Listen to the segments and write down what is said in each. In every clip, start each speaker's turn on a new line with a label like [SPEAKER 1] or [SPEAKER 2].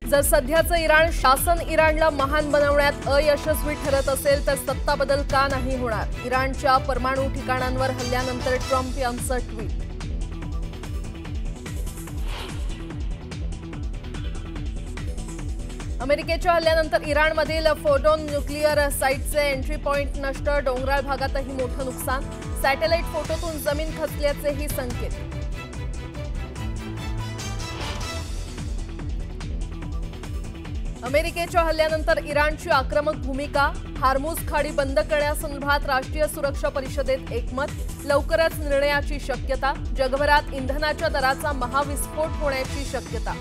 [SPEAKER 1] जर सध्याचं इराण शासन इराणला महान बनवण्यात अयशस्वी ठरत असेल तर सत्ता बदल का नाही होणार? इराणच्या परमाणु ठिकाणांवर हल्ल्यानंतर ट्रम्प यांचं ट्विट। अमेरिकेच्या हल्ल्यानंतर इराणमधील फोर्डो न्यूक्लिअर साइटचे एंट्री पॉइंट नष्ट, डोंगराळ भागातही मोठं नुकसान, सॅटेलाइट फोटोतून जमीन खचल्याचेही संकेत। अमेरिकेच्या हल्ल्यानंतर इराणची आक्रमक भूमिका, हार्मुझ खाडी बंद करण्यासंदर्भात राष्ट्रीय सुरक्षा परिषदेत एकमत, लवकरच निर्णयाची शक्यता, जगभरात इंधनाच्या दराचा महाविस्फोट होण्याची शक्यता।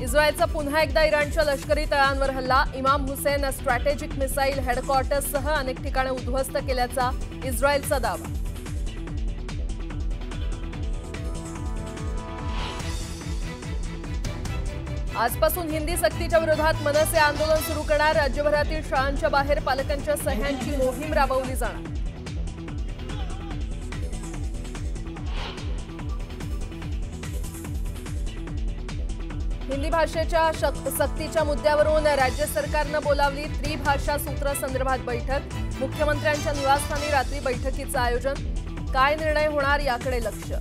[SPEAKER 1] इस्रायलचा पुन्हा एकदा इराणच्या लष्करी तळांवर हल्ला, इमाम हुसेन स्ट्रॅटेजिक मिसाईल हेडक्वार्टर्ससह अनेक ठिकाणे उद्ध्वस्त केल्याचा इस्रायलचा दावा। आजपासून हिंदी सक्तीच्या विरोधात मनसे आंदोलन सुरू करणार, राज्यभरातील शाळांच्या बाहेर पालकांच्या सह्यांची मोहीम राबवली जाणार। हिंदी भाषेच्या सक्तीच्या मुद्द्यावरून राज्य सरकारनं बोलावली त्रिभाषा सूत्र संदर्भात बैठक, मुख्यमंत्र्यांच्या निवासस्थानी रात्री बैठकीचं आयोजन, काय निर्णय होणार याकडे लक्ष।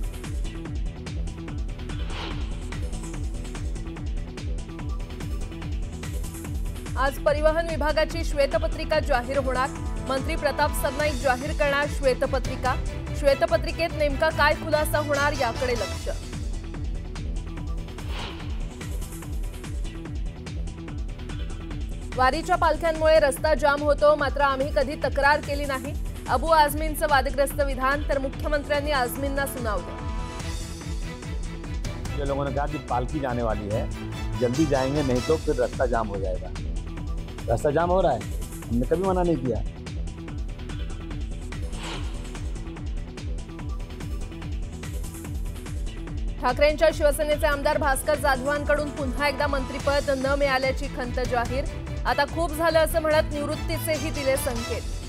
[SPEAKER 1] आज परिवहन विभागाची श्वेतपत्रिका जाहीर होणार, मंत्री प्रताप सरनाईक जाहीर करणार श्वेतपत्रिका, श्वेतपत्रिकेत नेमका काय खुलासा होणार याकडे लक्ष। वारीच्या पालख्यांमुळे रस्ता जाम होतो, मात्र आम्ही कधी तक्रार केली नाही, अबू आझमींचं वादग्रस्त विधान, तर मुख्यमंत्र्यांनी आझमींना सुनावलं।
[SPEAKER 2] ये लोगों ने कहा कि पालकी जाने वाली है, जल्दी जाएंगे नहीं तो फिर रास्ता जाम हो जाएगा। रास्ता जाम हो रहा है, हमने कभी मना नहीं किया।
[SPEAKER 1] ठाकरेंच्या शिवसेनेचे आमदार भास्कर जाधवांकडून पुन्हा एकदा मंत्रिपद न मिळाल्याची खंत जाहीर, आता खूप झालं असं म्हणत निवृत्तीचेही दिले संकेत।